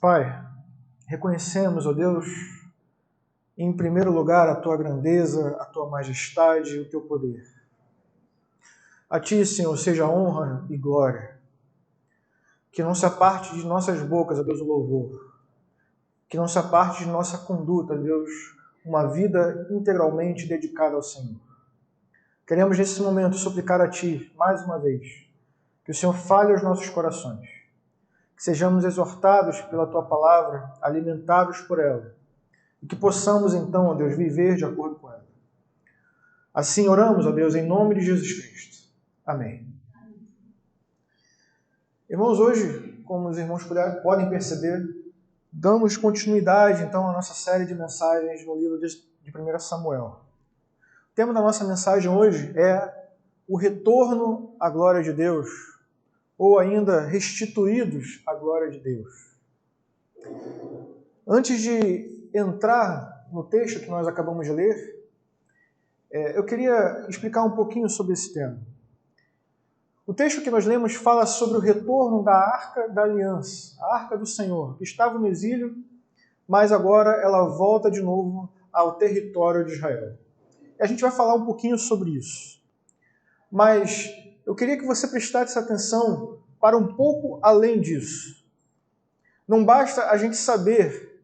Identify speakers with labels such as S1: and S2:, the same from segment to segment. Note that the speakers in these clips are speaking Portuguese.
S1: Pai, reconhecemos, ó Deus, em primeiro lugar a Tua grandeza, a Tua majestade e o Teu poder. A Ti, Senhor, seja honra e glória. Que não se aparte de nossas bocas, ó Deus, o louvor. Que não se aparte de nossa conduta, Deus, uma vida integralmente dedicada ao Senhor. Queremos nesse momento suplicar a Ti, mais uma vez, que o Senhor fale aos nossos corações. Que sejamos exortados pela Tua palavra, alimentados por ela. E que possamos então, ó Deus, viver de acordo com ela. Assim oramos, ó Deus, em nome de Jesus Cristo. Amém. Irmãos, hoje, como os irmãos podem perceber, damos continuidade então à nossa série de mensagens no livro de 1 Samuel. O tema da nossa mensagem hoje é o retorno à glória de Deus, ou ainda restituídos à glória de Deus. Antes de entrar no texto que nós acabamos de ler, eu queria explicar um pouquinho sobre esse tema. O texto que nós lemos fala sobre o retorno da Arca da Aliança, a Arca do Senhor, que estava no exílio, mas agora ela volta de novo ao território de Israel. E a gente vai falar um pouquinho sobre isso. Mas eu queria que você prestasse atenção para um pouco além disso. Não basta a gente saber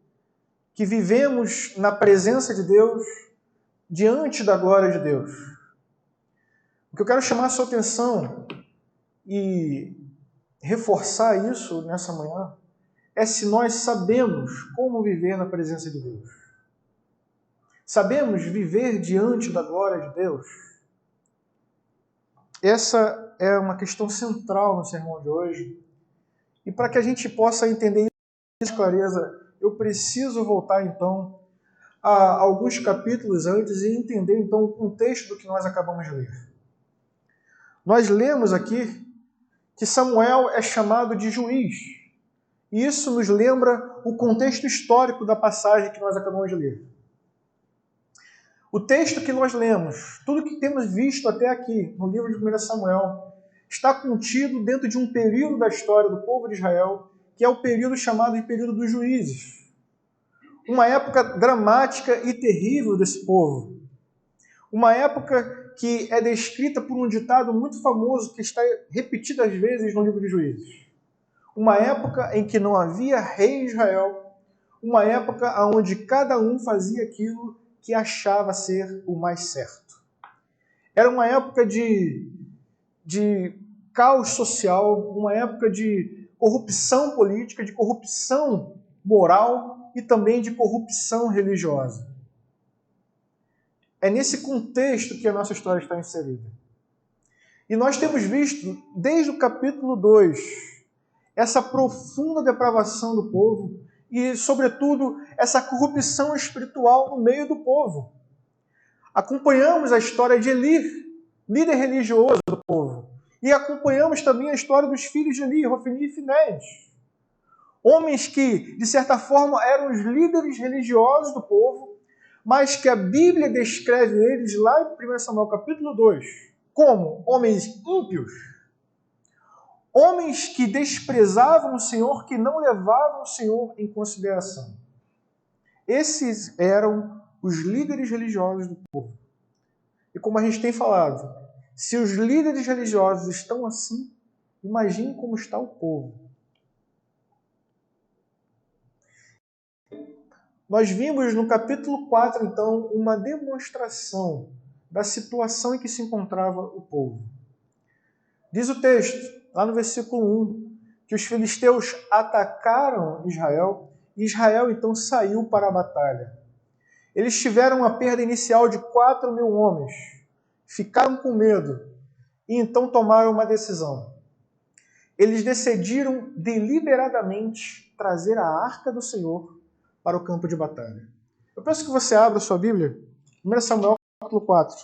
S1: que vivemos na presença de Deus, diante da glória de Deus. O que eu quero chamar a sua atenção e reforçar isso nessa manhã é se nós sabemos como viver na presença de Deus. Sabemos viver diante da glória de Deus? Essa é uma questão central no sermão de hoje. E para que a gente possa entender isso com clareza, eu preciso voltar então a alguns capítulos antes e entender então o contexto do que nós acabamos de ler. Nós lemos aqui que Samuel é chamado de juiz. E isso nos lembra o contexto histórico da passagem que nós acabamos de ler. O texto que nós lemos, tudo que temos visto até aqui no livro de 1 Samuel, está contido dentro de um período da história do povo de Israel, que é o período chamado de período dos juízes. Uma época dramática e terrível desse povo. Uma época que é descrita por um ditado muito famoso que está repetido às vezes no livro de Juízes. Uma época em que não havia rei em Israel, uma época onde cada um fazia aquilo que achava ser o mais certo. Era uma época de caos social, uma época de corrupção política, de corrupção moral e também de corrupção religiosa. É nesse contexto que a nossa história está inserida. E nós temos visto, desde o capítulo 2, essa profunda depravação do povo e, sobretudo, essa corrupção espiritual no meio do povo. Acompanhamos a história de Eli, líder religioso do povo, e acompanhamos também a história dos filhos de Eli, Hofni e Finéias. Homens que, de certa forma, eram os líderes religiosos do povo, mas que a Bíblia descreve eles lá em 1 Samuel capítulo 2 como homens ímpios, homens que desprezavam o Senhor, que não levavam o Senhor em consideração. Esses eram os líderes religiosos do povo. E como a gente tem falado, se os líderes religiosos estão assim, imagine como está o povo. Nós vimos no capítulo 4, então, uma demonstração da situação em que se encontrava o povo. Diz o texto, lá no versículo 1, que os filisteus atacaram Israel e Israel, então, saiu para a batalha. Eles tiveram uma perda inicial de 4.000 homens, ficaram com medo e então tomaram uma decisão. Eles decidiram deliberadamente trazer a Arca do Senhor para o campo de batalha. Eu peço que você abra a sua Bíblia, 1 Samuel capítulo 4.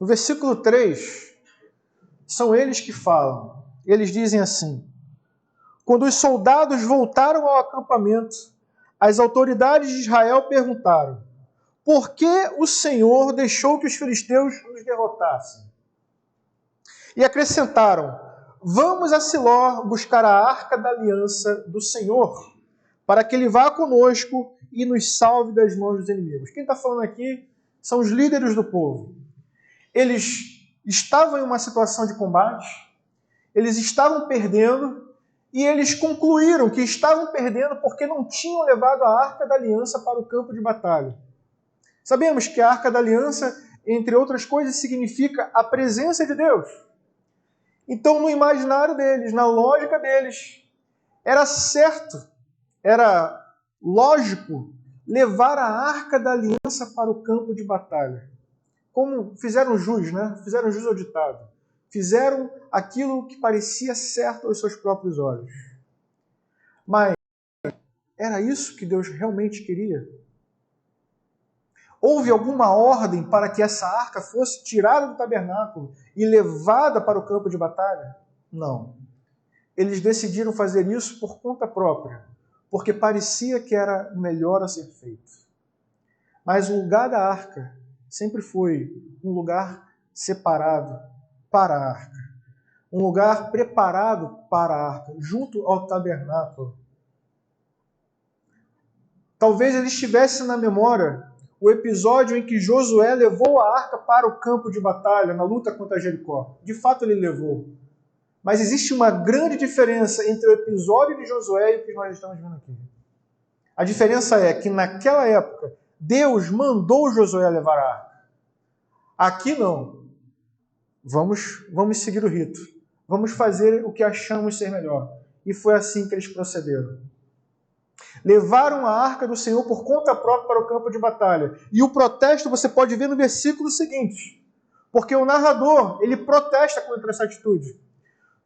S1: No versículo 3, são eles que falam. Eles dizem assim: quando os soldados voltaram ao acampamento, as autoridades de Israel perguntaram: por que o Senhor deixou que os filisteus nos derrotassem? E acrescentaram: vamos a Siló buscar a arca da aliança do Senhor, para que ele vá conosco e nos salve das mãos dos inimigos. Quem está falando aqui são os líderes do povo. Eles estavam em uma situação de combate, eles estavam perdendo, e eles concluíram que estavam perdendo porque não tinham levado a arca da aliança para o campo de batalha. Sabemos que a arca da aliança, entre outras coisas, significa a presença de Deus. Então, no imaginário deles, na lógica deles, era certo, era lógico levar a arca da aliança para o campo de batalha. Como fizeram jus, né? Fizeram jus ao ditado. Fizeram aquilo que parecia certo aos seus próprios olhos. Mas era isso que Deus realmente queria? Houve alguma ordem para que essa arca fosse tirada do tabernáculo e levada para o campo de batalha? Não. Eles decidiram fazer isso por conta própria, porque parecia que era melhor a ser feito. Mas o lugar da arca sempre foi um lugar separado para a arca. Um lugar preparado para a arca, junto ao tabernáculo. Talvez eles tivessem na memória o episódio em que Josué levou a arca para o campo de batalha, na luta contra Jericó. De fato, ele levou. Mas existe uma grande diferença entre o episódio de Josué e o que nós estamos vendo aqui. A diferença é que, naquela época, Deus mandou Josué levar a arca. Aqui não. Vamos seguir o rito. Vamos fazer o que achamos ser melhor. E foi assim que eles procederam. Levaram a arca do Senhor por conta própria para o campo de batalha. E o protesto você pode ver no versículo seguinte. Porque o narrador, ele protesta contra essa atitude.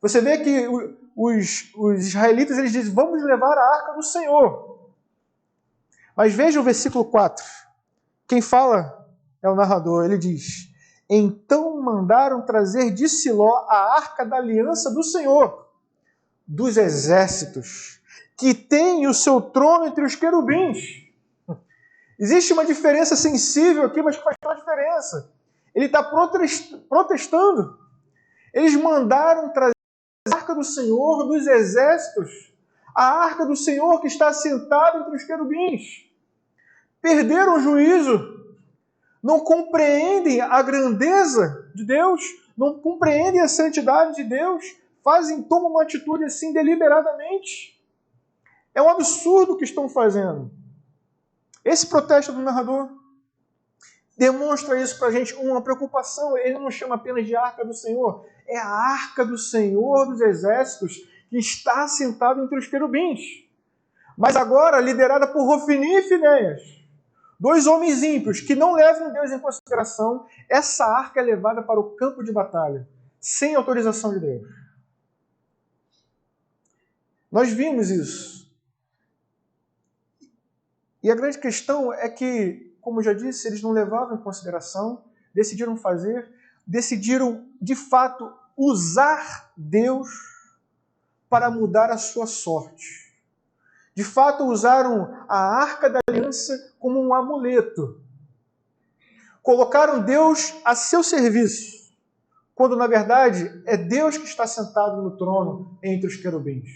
S1: Você vê que os israelitas, eles dizem, vamos levar a arca do Senhor. Mas veja o versículo 4. Quem fala é o narrador. Ele diz, então mandaram trazer de Siló a arca da aliança do Senhor, dos exércitos, que tem o seu trono entre os querubins. Existe uma diferença sensível aqui, mas que faz toda a diferença. Ele está protestando. Eles mandaram trazer a arca do Senhor dos exércitos, a arca do Senhor que está sentada entre os querubins. Perderam o juízo, não compreendem a grandeza de Deus, não compreendem a santidade de Deus, tomam uma atitude assim deliberadamente. É um absurdo o que estão fazendo. Esse protesto do narrador demonstra isso para a gente, uma preocupação. Ele não chama apenas de arca do Senhor, é a arca do Senhor dos exércitos que está assentado entre os querubins. Mas agora liderada por Hofni e Finéias, dois homens ímpios que não levam Deus em consideração, essa arca é levada para o campo de batalha, sem autorização de Deus. Nós vimos isso. E a grande questão é que, como eu já disse, eles não levavam em consideração, decidiram de fato usar Deus para mudar a sua sorte. De fato, usaram a arca da aliança como um amuleto. Colocaram Deus a seu serviço, quando na verdade é Deus que está sentado no trono entre os querubins.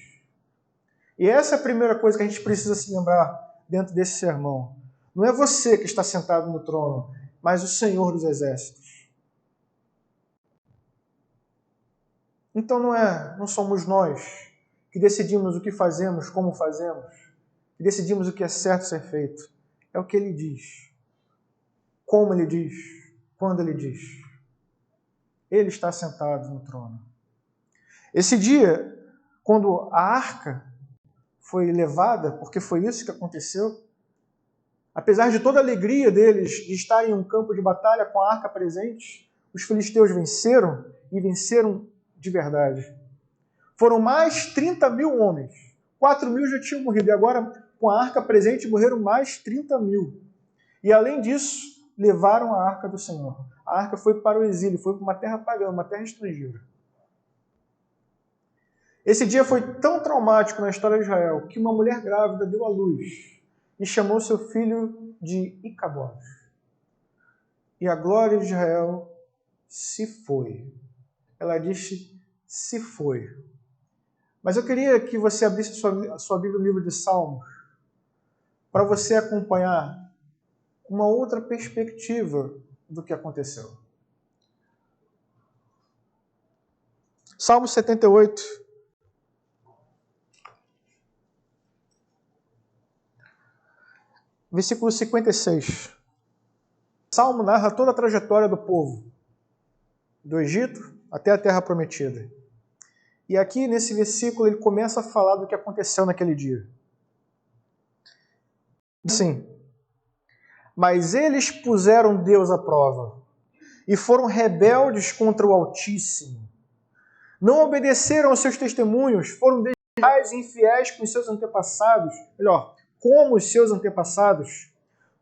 S1: E essa é a primeira coisa que a gente precisa se lembrar dentro desse sermão. Não é você que está sentado no trono, mas o Senhor dos exércitos. Então não somos nós que decidimos o que fazemos, como fazemos, que decidimos o que é certo ser feito. É o que Ele diz, como Ele diz, quando Ele diz. Ele está sentado no trono. Esse dia, quando a arca foi levada, porque foi isso que aconteceu, apesar de toda a alegria deles de estarem em um campo de batalha com a arca presente, os filisteus venceram e venceram de verdade. Foram mais 30 mil homens. 4 mil já tinham morrido e agora, com a arca presente, morreram mais 30 mil. E além disso, levaram a arca do Senhor. A arca foi para o exílio, foi para uma terra pagã, uma terra estrangeira. Esse dia foi tão traumático na história de Israel que uma mulher grávida deu à luz e chamou seu filho de Icabod. E a glória de Israel se foi. ela disse, se foi. Mas eu queria que você abrisse a sua Bíblia no livro de Salmos, para você acompanhar uma outra perspectiva do que aconteceu. Salmo 78. Versículo 56. O Salmo narra toda a trajetória do povo, do Egito até a Terra Prometida. E aqui, nesse versículo, ele começa a falar do que aconteceu naquele dia. Assim, mas eles puseram Deus à prova e foram rebeldes contra o Altíssimo. Não obedeceram aos seus testemunhos, foram desleais e infiéis com os seus antepassados, como os seus antepassados,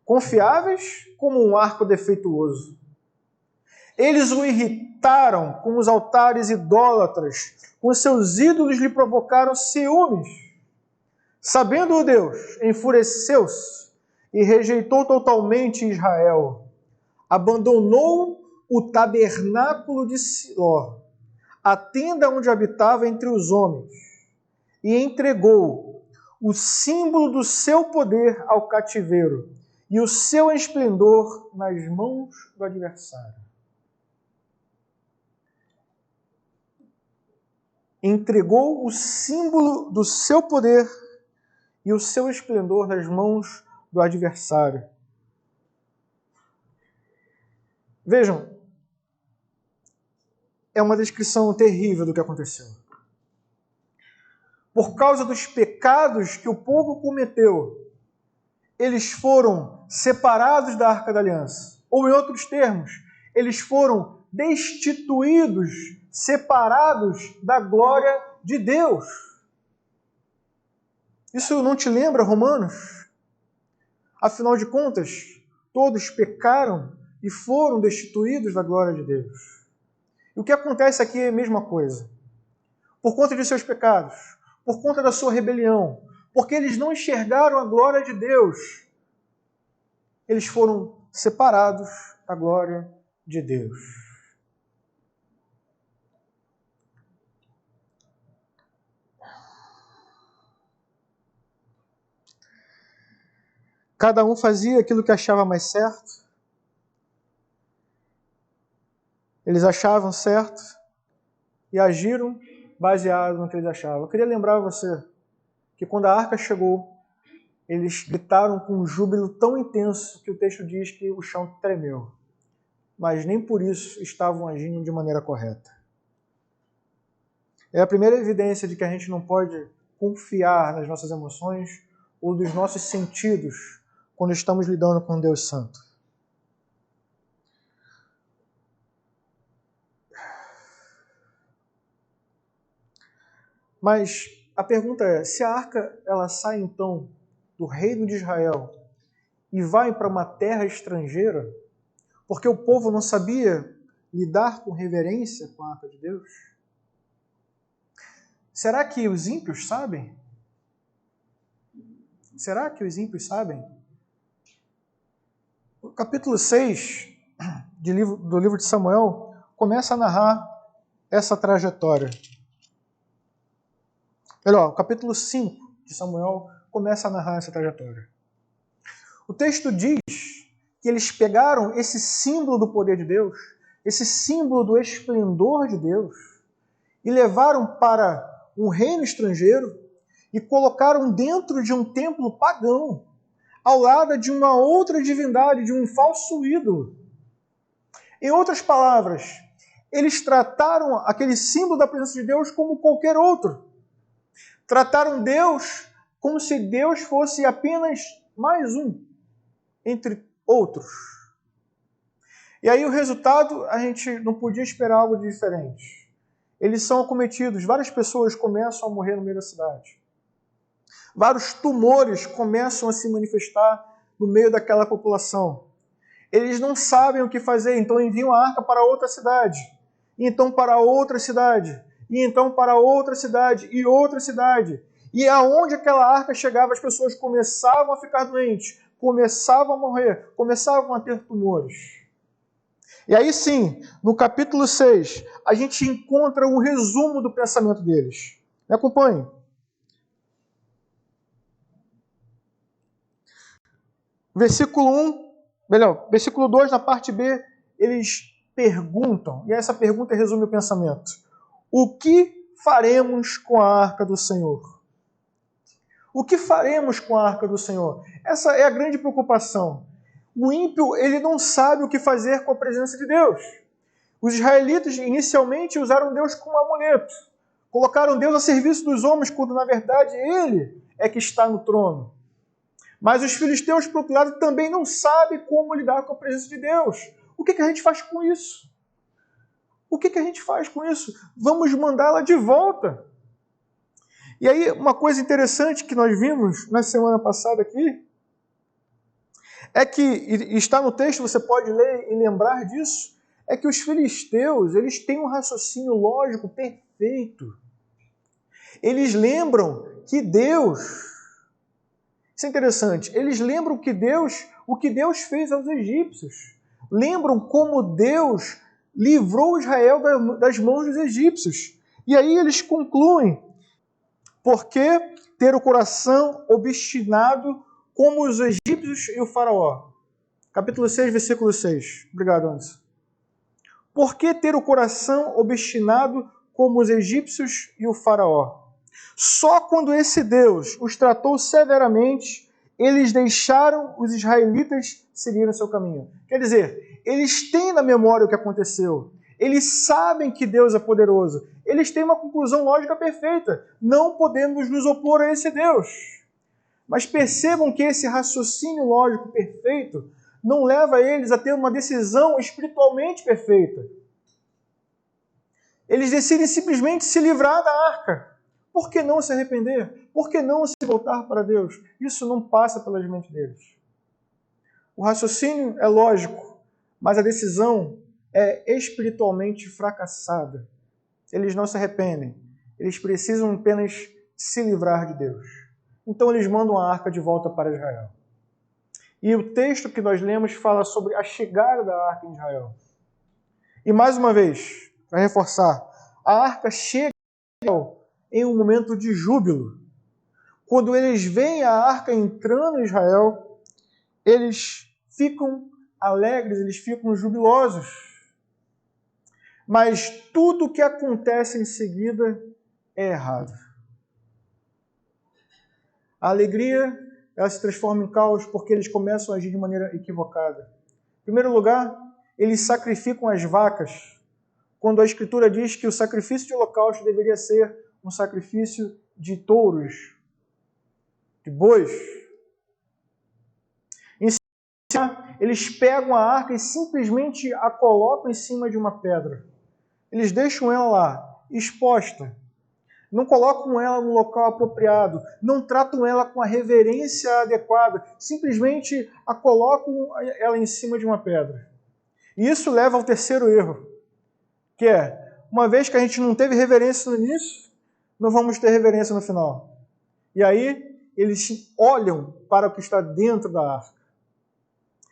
S1: confiáveis como um arco defeituoso. Eles o irritaram com os altares idólatras, com seus ídolos lhe provocaram ciúmes. Sabendo-o Deus, enfureceu-se e rejeitou totalmente Israel. Abandonou o tabernáculo de Siló, a tenda onde habitava entre os homens, e entregou o símbolo do seu poder ao cativeiro e o seu esplendor nas mãos do adversário. Entregou o símbolo do seu poder e o seu esplendor nas mãos do adversário. Vejam, é uma descrição terrível do que aconteceu. Por causa dos pecados que o povo cometeu, eles foram separados da Arca da Aliança. Ou, em outros termos, eles foram destituídos, separados da glória de Deus. Isso não te lembra Romanos? Afinal de contas, todos pecaram e foram destituídos da glória de Deus. E o que acontece aqui é a mesma coisa. Por conta de seus pecados, por conta da sua rebelião, porque eles não enxergaram a glória de Deus, eles foram separados da glória de Deus. Cada um fazia aquilo que achava mais certo. Eles achavam certo e agiram baseado no que eles achavam. Eu queria lembrar você que quando a arca chegou, eles gritaram com um júbilo tão intenso que o texto diz que o chão tremeu. Mas nem por isso estavam agindo de maneira correta. É a primeira evidência de que a gente não pode confiar nas nossas emoções ou dos nossos sentidos quando estamos lidando com Deus Santo. Mas a pergunta é, se a arca ela sai então do reino de Israel e vai para uma terra estrangeira, porque o povo não sabia lidar com reverência com a arca de Deus? Será que os ímpios sabem? Será que os ímpios sabem? O capítulo 6 do livro de Samuel começa a narrar essa trajetória. Melhor, o capítulo 5 de Samuel começa a narrar essa trajetória. O texto diz que eles pegaram esse símbolo do poder de Deus, esse símbolo do esplendor de Deus, e levaram para um reino estrangeiro e colocaram dentro de um templo pagão, ao lado de uma outra divindade, de um falso ídolo. Em outras palavras, eles trataram aquele símbolo da presença de Deus como qualquer outro. Trataram Deus como se Deus fosse apenas mais um entre outros. E aí o resultado, a gente não podia esperar algo diferente. Eles são acometidos, várias pessoas começam a morrer no meio da cidade. Vários tumores começam a se manifestar no meio daquela população. Eles não sabem o que fazer, então enviam a arca para outra cidade, e então para outra cidade, e então para outra cidade, e outra cidade. E aonde aquela arca chegava, as pessoas começavam a ficar doentes, começavam a morrer, começavam a ter tumores. E aí sim, no capítulo 6, a gente encontra um resumo do pensamento deles. Me acompanhe. Versículo 2, na parte B, eles perguntam, e essa pergunta resume o pensamento. O que faremos com a arca do Senhor? O que faremos com a arca do Senhor? Essa é a grande preocupação. O ímpio, ele não sabe o que fazer com a presença de Deus. Os israelitas inicialmente usaram Deus como amuleto. Colocaram Deus a serviço dos homens, quando na verdade Ele é que está no trono. Mas os filisteus, por outro lado, também não sabem como lidar com a presença de Deus. O que a gente faz com isso? O que a gente faz com isso? Vamos mandá-la de volta. E aí, uma coisa interessante que nós vimos na semana passada aqui, é que, e está no texto, você pode ler e lembrar disso, é que os filisteus, eles têm um raciocínio lógico perfeito. Eles lembram que Deus, isso é interessante, eles lembram o que Deus fez aos egípcios. Lembram como Deus livrou Israel das mãos dos egípcios. E aí eles concluem, por que ter o coração obstinado como os egípcios e o faraó? Capítulo 6, versículo 6. Obrigado, Anderson. Por que ter o coração obstinado como os egípcios e o faraó? Só quando esse Deus os tratou severamente, eles deixaram os israelitas seguirem o seu caminho. Quer dizer, eles têm na memória o que aconteceu. Eles sabem que Deus é poderoso. Eles têm uma conclusão lógica perfeita. Não podemos nos opor a esse Deus. Mas percebam que esse raciocínio lógico perfeito não leva eles a ter uma decisão espiritualmente perfeita. Eles decidem simplesmente se livrar da arca. Por que não se arrepender? Por que não se voltar para Deus? Isso não passa pelas mentes deles. O raciocínio é lógico, mas a decisão é espiritualmente fracassada. Eles não se arrependem. Eles precisam apenas se livrar de Deus. Então eles mandam a arca de volta para Israel. E o texto que nós lemos fala sobre a chegada da arca em Israel. E mais uma vez, para reforçar, a arca chega em um momento de júbilo. Quando eles veem a arca entrando em Israel, eles ficam alegres, eles ficam jubilosos. Mas tudo o que acontece em seguida é errado. A alegria, ela se transforma em caos porque eles começam a agir de maneira equivocada. Em primeiro lugar, eles sacrificam as vacas, quando a Escritura diz que o sacrifício de holocausto deveria ser um sacrifício de touros, de bois. Em segundo, eles pegam a arca e simplesmente a colocam em cima de uma pedra. Eles deixam ela lá, exposta. Não colocam ela no local apropriado, não tratam ela com a reverência adequada, simplesmente a colocam ela em cima de uma pedra. E isso leva ao terceiro erro, que é, uma vez que a gente não teve reverência no início, não vamos ter reverência no final. E aí, eles olham para o que está dentro da arca.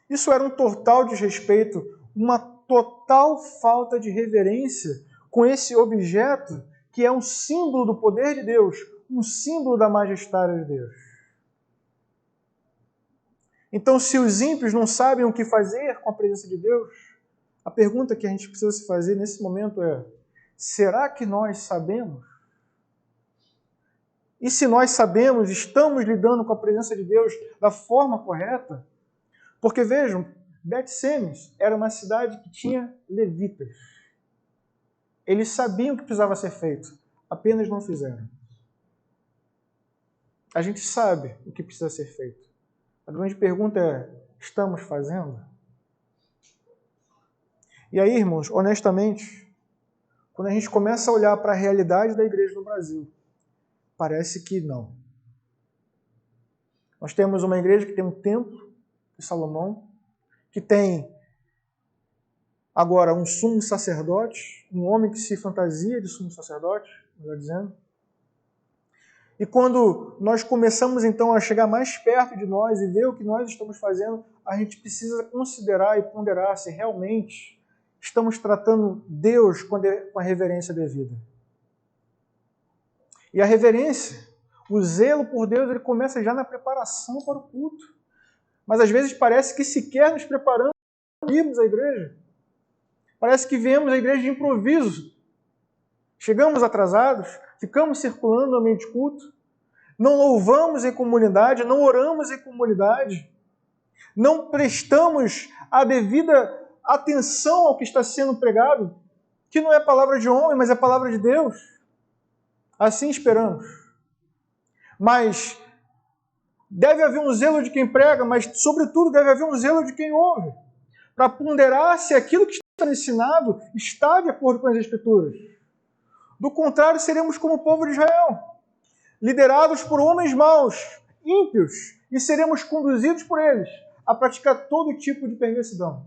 S1: Isso era um total desrespeito, uma total falta de reverência com esse objeto que é um símbolo do poder de Deus, um símbolo da majestade de Deus. Então, se os ímpios não sabem o que fazer com a presença de Deus, a pergunta que a gente precisa se fazer nesse momento é: será que nós sabemos? E se nós sabemos, estamos lidando com a presença de Deus da forma correta? Porque vejam, Bet-Semes era uma cidade que tinha levitas. Eles sabiam o que precisava ser feito, apenas não fizeram. A gente sabe o que precisa ser feito. A grande pergunta é: estamos fazendo? E aí, irmãos, honestamente, quando a gente começa a olhar para a realidade da igreja no Brasil, parece que não. Nós temos uma igreja que tem um templo de Salomão, que tem agora um sumo sacerdote, um homem que se fantasia de sumo sacerdote, melhor dizendo. E quando nós começamos então a chegar mais perto de nós e ver o que nós estamos fazendo, a gente precisa considerar e ponderar se realmente estamos tratando Deus com a reverência devida. E a reverência, o zelo por Deus, ele começa já na preparação para o culto. Mas às vezes parece que sequer nos preparamos para irmos à igreja. Parece que viemos à igreja de improviso. Chegamos atrasados, ficamos circulando no ambiente de culto, não louvamos em comunidade, não oramos em comunidade, não prestamos a devida atenção ao que está sendo pregado, que não é palavra de homem, mas é palavra de Deus. Assim esperamos. Mas deve haver um zelo de quem prega, mas sobretudo deve haver um zelo de quem ouve, para ponderar se aquilo que está sendo ensinado está de acordo com as Escrituras. Do contrário, seremos como o povo de Israel, liderados por homens maus, ímpios, e seremos conduzidos por eles a praticar todo tipo de perversidão.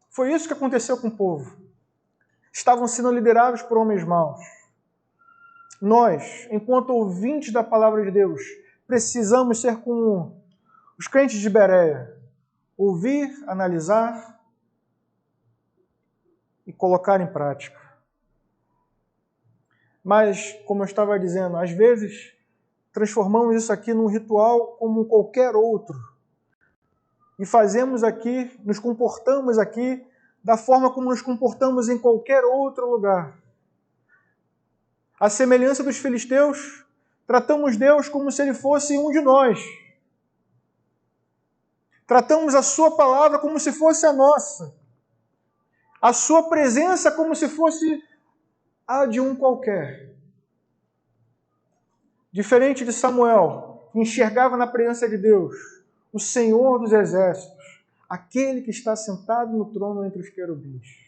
S1: Foi isso que aconteceu com o povo. Estavam sendo liderados por homens maus. Nós, enquanto ouvintes da palavra de Deus, precisamos ser como os crentes de Bereia, ouvir, analisar e colocar em prática. Mas, como eu estava dizendo, às vezes transformamos isso aqui num ritual como qualquer outro. E fazemos aqui, nos comportamos aqui da forma como nos comportamos em qualquer outro lugar. À semelhança dos filisteus, tratamos Deus como se Ele fosse um de nós. Tratamos a Sua palavra como se fosse a nossa. A Sua presença como se fosse a de um qualquer. Diferente de Samuel, que enxergava na presença de Deus o Senhor dos exércitos, aquele que está sentado no trono entre os querubins.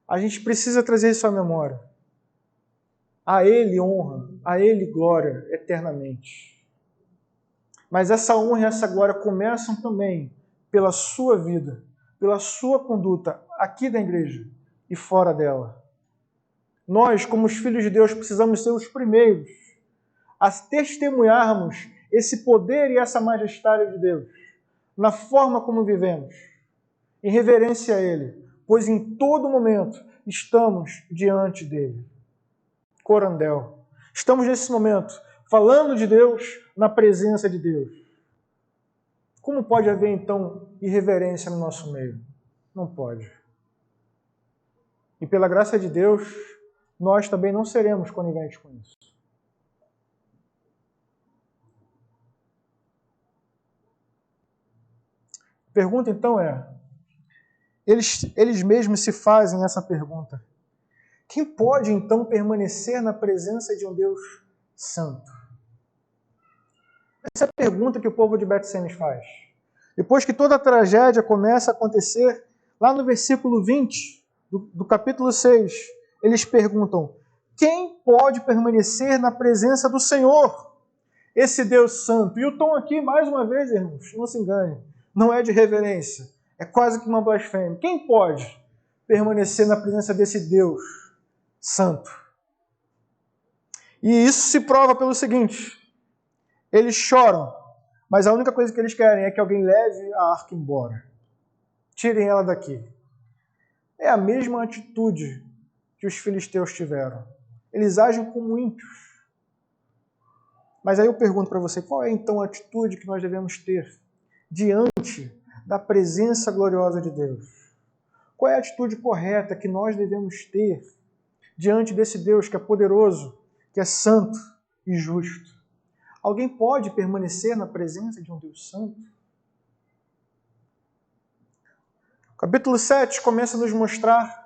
S1: A gente precisa trazer isso à memória. A Ele honra, a Ele glória eternamente. Mas essa honra e essa glória começam também pela sua vida, pela sua conduta aqui da igreja e fora dela. Nós, como os filhos de Deus, precisamos ser os primeiros a testemunharmos esse poder e essa majestade de Deus na forma como vivemos, em reverência a Ele, pois em todo momento estamos diante dele. Corandel. Estamos nesse momento falando de Deus, na presença de Deus. Como pode haver, então, irreverência no nosso meio? Não pode. E pela graça de Deus, nós também não seremos coniventes com isso. A pergunta, então, é... Eles mesmos se fazem essa pergunta. Quem pode, então, permanecer na presença de um Deus santo? Essa é a pergunta que o povo de Bet-Semes faz. Depois que toda a tragédia começa a acontecer, lá no versículo 20 do capítulo 6, eles perguntam: quem pode permanecer na presença do Senhor, esse Deus santo? E o tom aqui, mais uma vez, irmãos, não se engane, não é de reverência, é quase que uma blasfêmia. Quem pode permanecer na presença desse Deus santo? E isso se prova pelo seguinte: eles choram, mas a única coisa que eles querem é que alguém leve a arca embora. Tirem ela daqui. É a mesma atitude que os filisteus tiveram. Eles agem como ímpios. Mas aí eu pergunto para você, qual é então a atitude que nós devemos ter diante da presença gloriosa de Deus? Qual é a atitude correta que nós devemos ter diante desse Deus que é poderoso, que é santo e justo? Alguém pode permanecer na presença de um Deus santo? O capítulo 7 começa a nos mostrar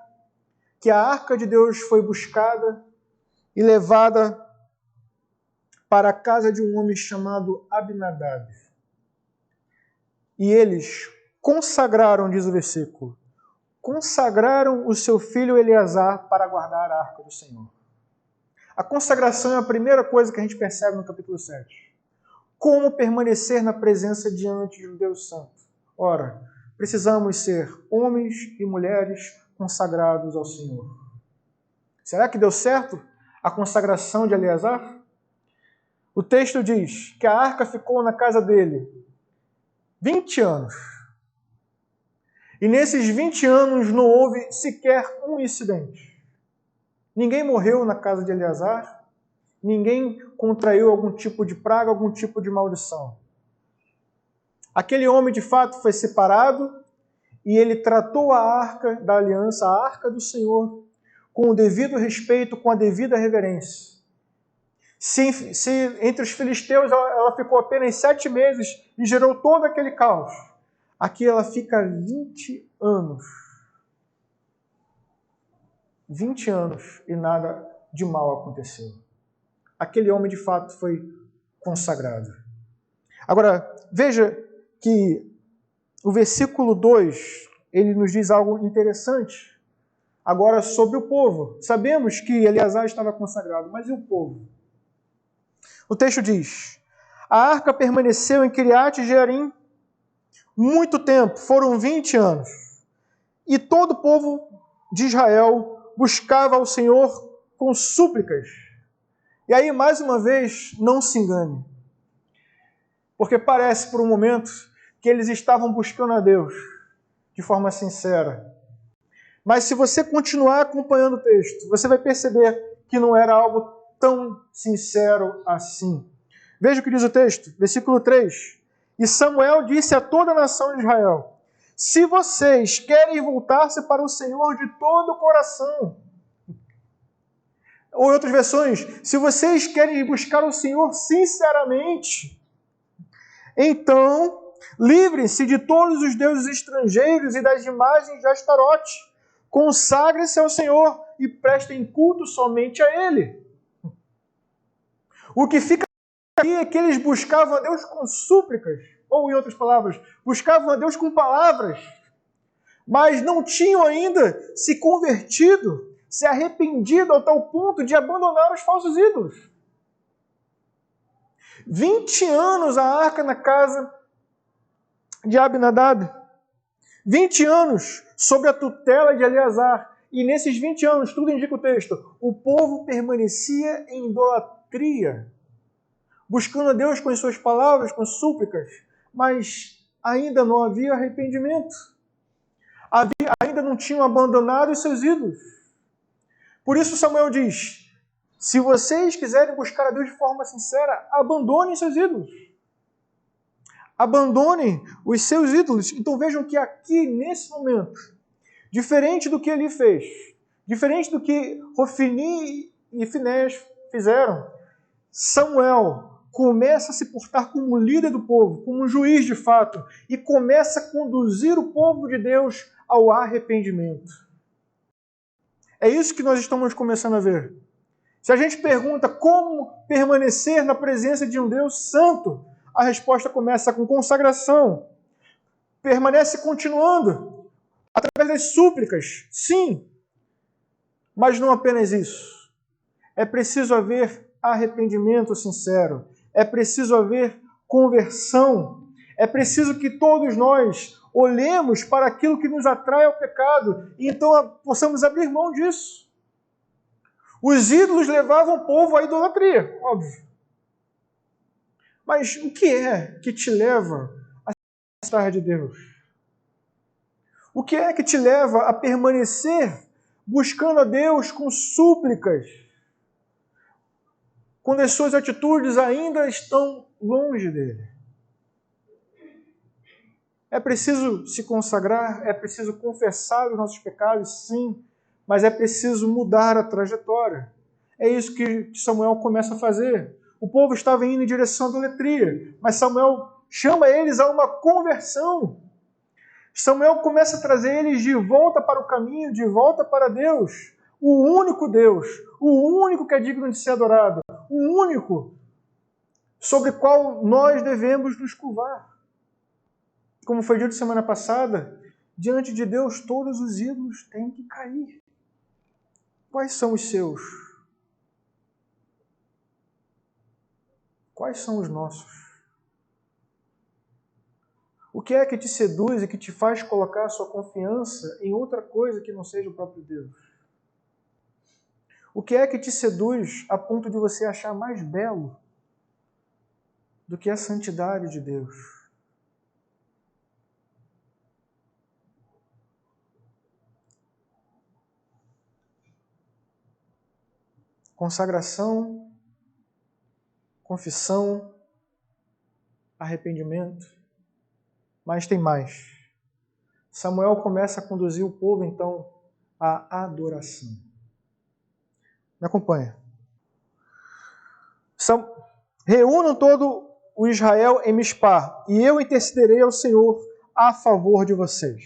S1: que a arca de Deus foi buscada e levada para a casa de um homem chamado Abinadab. E eles consagraram, diz o versículo, consagraram o seu filho Eleazar para guardar a arca do Senhor. A consagração é a primeira coisa que a gente percebe no capítulo 7. Como permanecer na presença diante de um Deus santo? Ora, precisamos ser homens e mulheres consagrados ao Senhor. Será que deu certo a consagração de Eleazar? O texto diz que a arca ficou na casa dele 20 anos. E nesses 20 anos não houve sequer um incidente. Ninguém morreu na casa de Eleazar, ninguém contraiu algum tipo de praga, algum tipo de maldição. Aquele homem, de fato, foi separado e ele tratou a arca da aliança, a arca do Senhor, com o devido respeito, com a devida reverência. Se entre os filisteus ela ficou apenas 7 meses e gerou todo aquele caos, aqui ela fica 20 anos. 20 anos e nada de mal aconteceu. Aquele homem, de fato, foi consagrado. Agora, veja que o versículo 2, ele nos diz algo interessante. Agora, sobre o povo. Sabemos que Eleazar estava consagrado, mas e o povo? O texto diz: a arca permaneceu em Kiriat Jearim muito tempo, foram 20 anos. E todo o povo de Israel buscava ao Senhor com súplicas. E aí, mais uma vez, não se engane. Porque parece, por um momento, que eles estavam buscando a Deus de forma sincera. Mas se você continuar acompanhando o texto, você vai perceber que não era algo tão sincero assim. Veja o que diz o texto, versículo 3. E Samuel disse a toda a nação de Israel: se vocês querem voltar-se para o Senhor de todo o coração, ou em outras versões, se vocês querem buscar o Senhor sinceramente, então livrem-se de todos os deuses estrangeiros e das imagens de Astarote. Consagrem-se ao Senhor e prestem culto somente a Ele. O que fica aqui é que eles buscavam a Deus com súplicas, ou em outras palavras, buscavam a Deus com palavras, mas não tinham ainda se convertido, se arrependido ao tal ponto de abandonar os falsos ídolos. 20 anos a arca na casa de Abinadab. 20 anos sob a tutela de Eleazar. E nesses 20 anos, tudo indica o texto, o povo permanecia em idolatria, buscando a Deus com as suas palavras, com súplicas, mas ainda não havia arrependimento. Ainda não tinham abandonado os seus ídolos. Por isso Samuel diz: se vocês quiserem buscar a Deus de forma sincera, abandonem seus ídolos. Abandonem os seus ídolos. Então vejam que aqui, nesse momento, diferente do que ele fez, diferente do que Hofni e Finés fizeram, Samuel começa a se portar como líder do povo, como um juiz de fato, e começa a conduzir o povo de Deus ao arrependimento. É isso que nós estamos começando a ver. Se a gente pergunta como permanecer na presença de um Deus santo, a resposta começa com consagração. Permanece continuando, através das súplicas, sim. Mas não apenas isso. É preciso haver arrependimento sincero. É preciso haver conversão. É preciso que todos nós olhemos para aquilo que nos atrai ao pecado e então possamos abrir mão disso. Os ídolos levavam o povo à idolatria, óbvio. Mas o que é que te leva a se afastar de Deus? O que é que te leva a permanecer buscando a Deus com súplicas, quando as suas atitudes ainda estão longe dele? É preciso se consagrar, é preciso confessar os nossos pecados, sim, mas é preciso mudar a trajetória. É isso que Samuel começa a fazer. O povo estava indo em direção à idolatria, mas Samuel chama eles a uma conversão. Samuel começa a trazer eles de volta para o caminho, de volta para Deus. O único que é digno de ser adorado, o único sobre o qual nós devemos nos curvar. Como foi dito semana passada, diante de Deus todos os ídolos têm que cair. Quais são os seus? Quais são os nossos? O que é que te seduz e que te faz colocar a sua confiança em outra coisa que não seja o próprio Deus? O que é que te seduz a ponto de você achar mais belo do que a santidade de Deus? consagração, confissão, arrependimento. Mas tem mais. Samuel começa a conduzir o povo, então, à adoração. Me acompanha. Reúnam todo o Israel em Mispá, e eu intercederei ao Senhor a favor de vocês.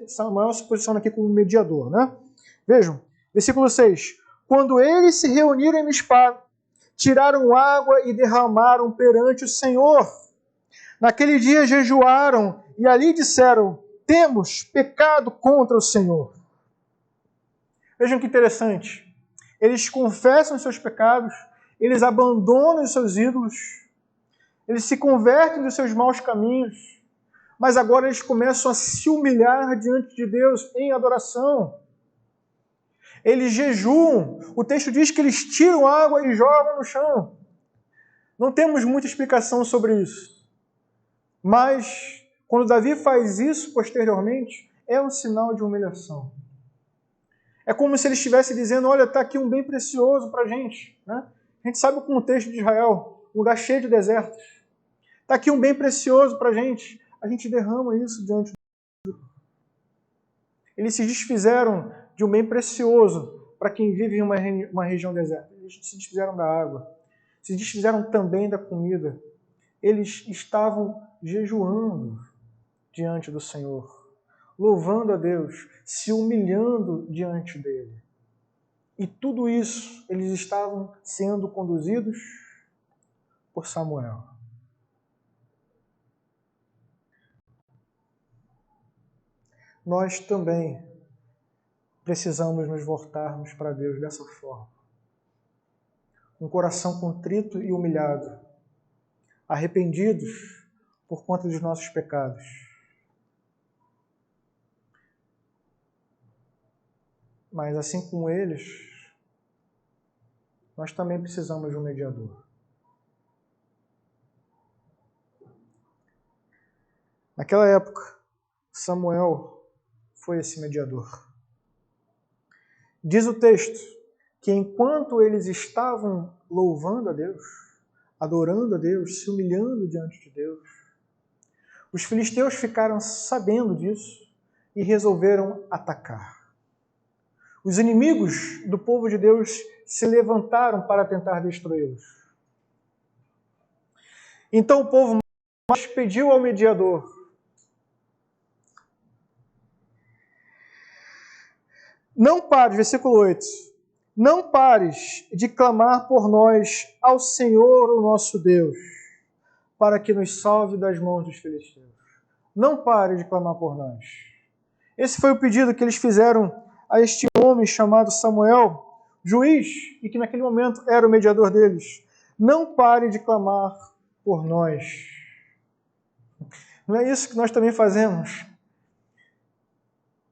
S1: Samuel se posiciona aqui como mediador, né? Vejam, versículo 6. Quando eles se reuniram em Mispá, tiraram água e derramaram perante o Senhor. Naquele dia jejuaram e ali disseram: temos pecado contra o Senhor. Vejam que interessante. Eles confessam os seus pecados, eles abandonam os seus ídolos, eles se convertem dos seus maus caminhos, mas agora eles começam a se humilhar diante de Deus em adoração. Eles jejuam. O texto diz que eles tiram água e jogam no chão. Não temos muita explicação sobre isso. Mas, quando Davi faz isso posteriormente, é um sinal de humilhação. É como se ele estivesse dizendo: olha, está aqui um bem precioso para a gente. Né? A gente sabe o contexto de Israel, um lugar cheio de desertos. Está aqui um bem precioso para a gente derrama isso diante de Deus. Eles se desfizeram de um bem precioso para quem vive em uma região deserta. Eles se desfizeram da água, se desfizeram também da comida. Eles estavam jejuando diante do Senhor, louvando a Deus, se humilhando diante dele. E tudo isso, eles estavam sendo conduzidos por Samuel. Nós também precisamos nos voltarmos para Deus dessa forma. Um coração contrito e humilhado, arrependidos por conta dos nossos pecados. Mas assim como eles, nós também precisamos de um mediador. Naquela época, Samuel foi esse mediador. Diz o texto que enquanto eles estavam louvando a Deus, adorando a Deus, se humilhando diante de Deus, os filisteus ficaram sabendo disso e resolveram atacar. Os inimigos do povo de Deus se levantaram para tentar destruí-los. Então o povo pediu ao mediador: não pares, versículo 8, não pares de clamar por nós ao Senhor, o nosso Deus, para que nos salve das mãos dos filisteus. Não pare de clamar por nós. Esse foi o pedido que eles fizeram a este homem chamado Samuel, juiz, e que naquele momento era o mediador deles. Não pare de clamar por nós. Não é isso que nós também fazemos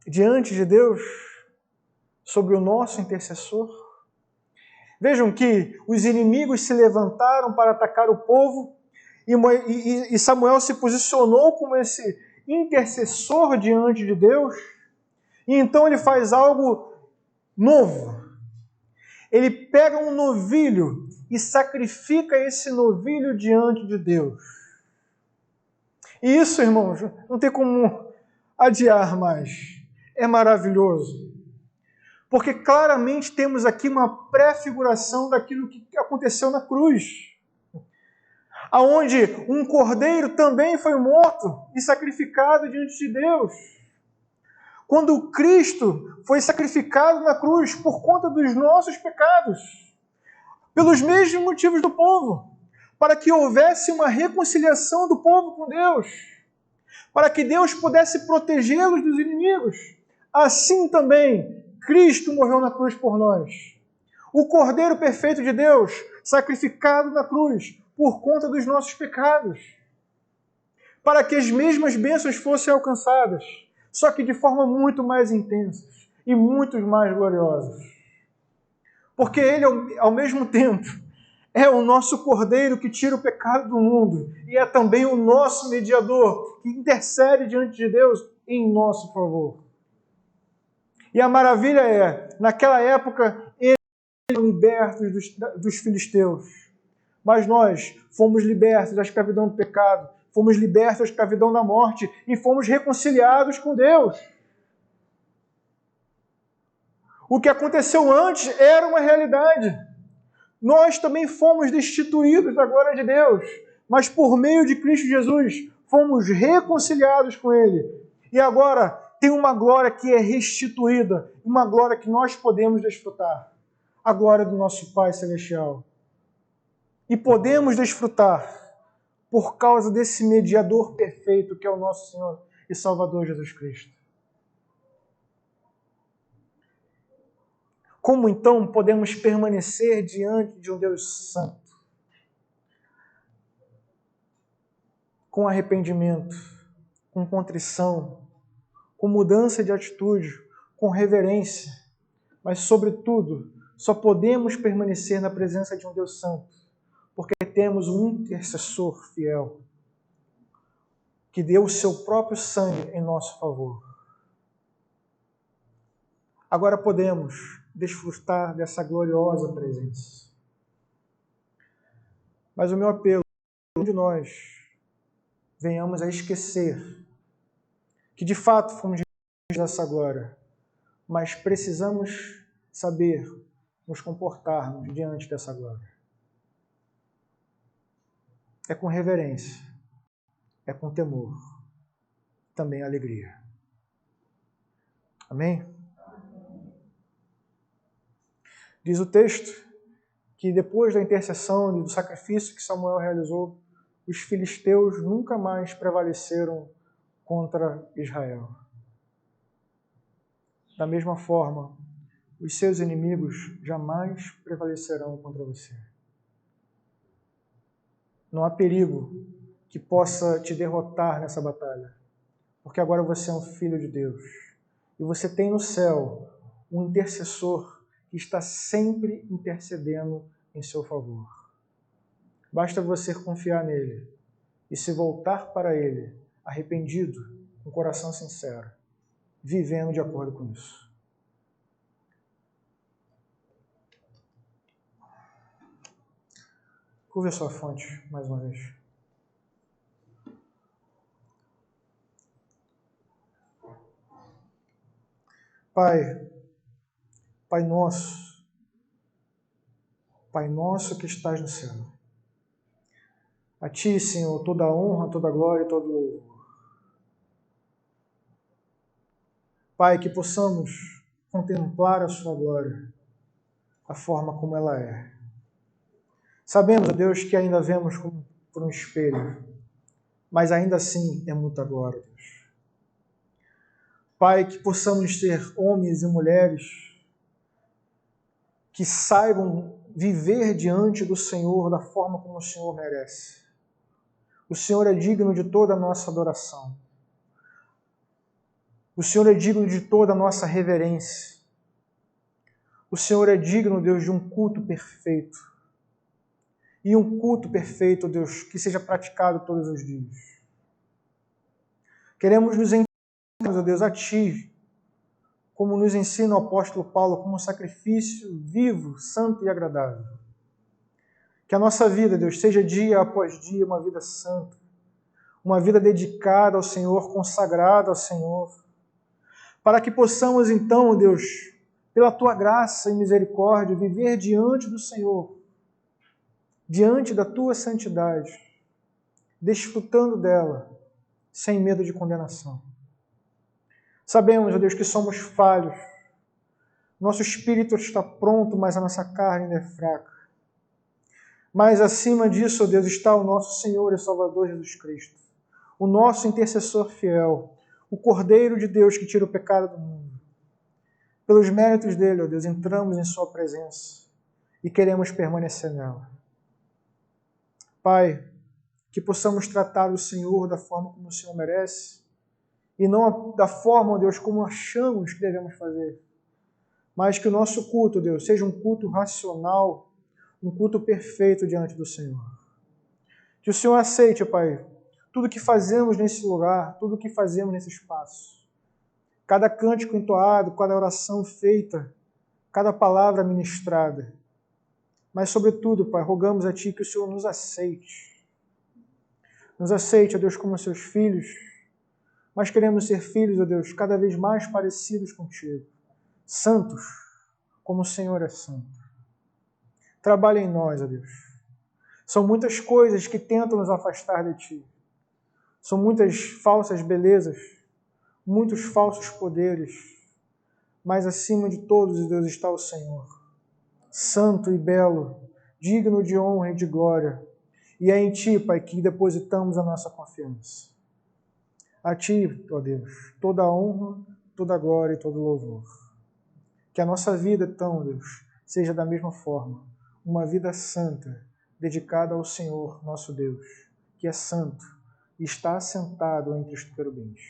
S1: diante de Deus, sobre o nosso intercessor? Vejam que os inimigos se levantaram para atacar o povo e Samuel se posicionou como esse intercessor diante de Deus, e então ele faz algo novo. Ele pega um novilho e sacrifica esse novilho diante de Deus. E isso, irmãos, não tem como adiar mais. É maravilhoso. Porque claramente temos aqui uma pré-figuração daquilo que aconteceu na cruz, aonde um cordeiro também foi morto e sacrificado diante de Deus. Quando Cristo foi sacrificado na cruz por conta dos nossos pecados, pelos mesmos motivos do povo, para que houvesse uma reconciliação do povo com Deus, para que Deus pudesse protegê-los dos inimigos, assim também Cristo morreu na cruz por nós. O Cordeiro perfeito de Deus, sacrificado na cruz por conta dos nossos pecados, para que as mesmas bênçãos fossem alcançadas, só que de forma muito mais intensa e muito mais gloriosa. Porque Ele, ao mesmo tempo, é o nosso Cordeiro que tira o pecado do mundo e é também o nosso mediador que intercede diante de Deus em nosso favor. E a maravilha é, naquela época, libertos dos filisteus, mas nós fomos libertos da escravidão do pecado, fomos libertos da escravidão da morte e fomos reconciliados com Deus. O que aconteceu antes era uma realidade. Nós também fomos destituídos da glória de Deus, mas por meio de Cristo Jesus fomos reconciliados com Ele. E agora tem uma glória que é restituída, uma glória que nós podemos desfrutar, a glória do nosso Pai Celestial. E podemos desfrutar por causa desse mediador perfeito que é o nosso Senhor e Salvador Jesus Cristo. Como então podemos permanecer diante de um Deus santo? Com arrependimento, com contrição, com mudança de atitude, com reverência, mas sobretudo, só podemos permanecer na presença de um Deus santo, porque temos um intercessor fiel, que deu o seu próprio sangue em nosso favor. Agora podemos desfrutar dessa gloriosa presença. Mas o meu apelo é que de nós venhamos a esquecer que de fato fomos dessa glória, mas precisamos saber nos comportarmos diante dessa glória. É com reverência, é com temor, também alegria. Amém? Diz o texto que depois da intercessão e do sacrifício que Samuel realizou, os filisteus nunca mais prevaleceram contra Israel. Da mesma forma, os seus inimigos jamais prevalecerão contra você. Não há perigo que possa te derrotar nessa batalha, porque agora você é um filho de Deus e você tem no céu um intercessor que está sempre intercedendo em seu favor. Basta você confiar nele e se voltar para ele, arrependido, com coração sincero, vivendo de acordo com isso. Curva a sua fonte mais uma vez. Pai nosso que estás no céu. A Ti, Senhor, toda a honra, toda a glória e todo o louvor. Pai, que possamos contemplar a Sua glória, a forma como ela é. Sabemos, ó Deus, que ainda vemos como por um espelho, mas ainda assim é muita glória, Deus. Pai, que possamos ser homens e mulheres que saibam viver diante do Senhor da forma como o Senhor merece. O Senhor é digno de toda a nossa adoração. O Senhor é digno de toda a nossa reverência. O Senhor é digno, Deus, de um culto perfeito. E um culto perfeito, Deus, que seja praticado todos os dias. Queremos nos entregar, Deus, a Ti, como nos ensina o apóstolo Paulo, como um sacrifício vivo, santo e agradável. Que a nossa vida, Deus, seja dia após dia uma vida santa, uma vida dedicada ao Senhor, consagrada ao Senhor, para que possamos então, Deus, pela Tua graça e misericórdia, viver diante do Senhor, diante da Tua santidade, desfrutando dela, sem medo de condenação. Sabemos, ó Deus, que somos falhos. Nosso espírito está pronto, mas a nossa carne ainda é fraca. Mas acima disso, ó Deus, está o nosso Senhor e Salvador Jesus Cristo, o nosso intercessor fiel, o Cordeiro de Deus que tira o pecado do mundo. Pelos méritos dele, ó Deus, entramos em Sua presença e queremos permanecer nela. Pai, que possamos tratar o Senhor da forma como o Senhor merece, e não da forma, ó Deus, como achamos que devemos fazer, mas que o nosso culto, Deus, seja um culto racional, um culto perfeito diante do Senhor. Que o Senhor aceite, Pai, tudo que fazemos nesse lugar, tudo que fazemos nesse espaço. Cada cântico entoado, cada oração feita, cada palavra ministrada. Mas, sobretudo, Pai, rogamos a Ti que o Senhor nos aceite. Nos aceite, ó Deus, como seus filhos. Mas queremos ser filhos, ó Deus, cada vez mais parecidos contigo. Santos, como o Senhor é santo. Trabalha em nós, ó Deus. São muitas coisas que tentam nos afastar de Ti. São muitas falsas belezas, muitos falsos poderes. Mas acima de todos, Deus, está o Senhor. Santo e belo, digno de honra e de glória. E é em Ti, Pai, que depositamos a nossa confiança. A Ti, ó Deus, toda a honra, toda a glória e todo o louvor. Que a nossa vida, então, Deus, seja da mesma forma, uma vida santa, dedicada ao Senhor, nosso Deus, que é santo e está assentado entre os querubins.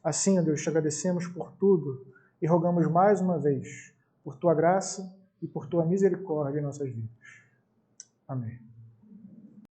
S1: Assim, ó Deus, te agradecemos por tudo e rogamos mais uma vez por Tua graça e por Tua misericórdia em nossas vidas. Amém.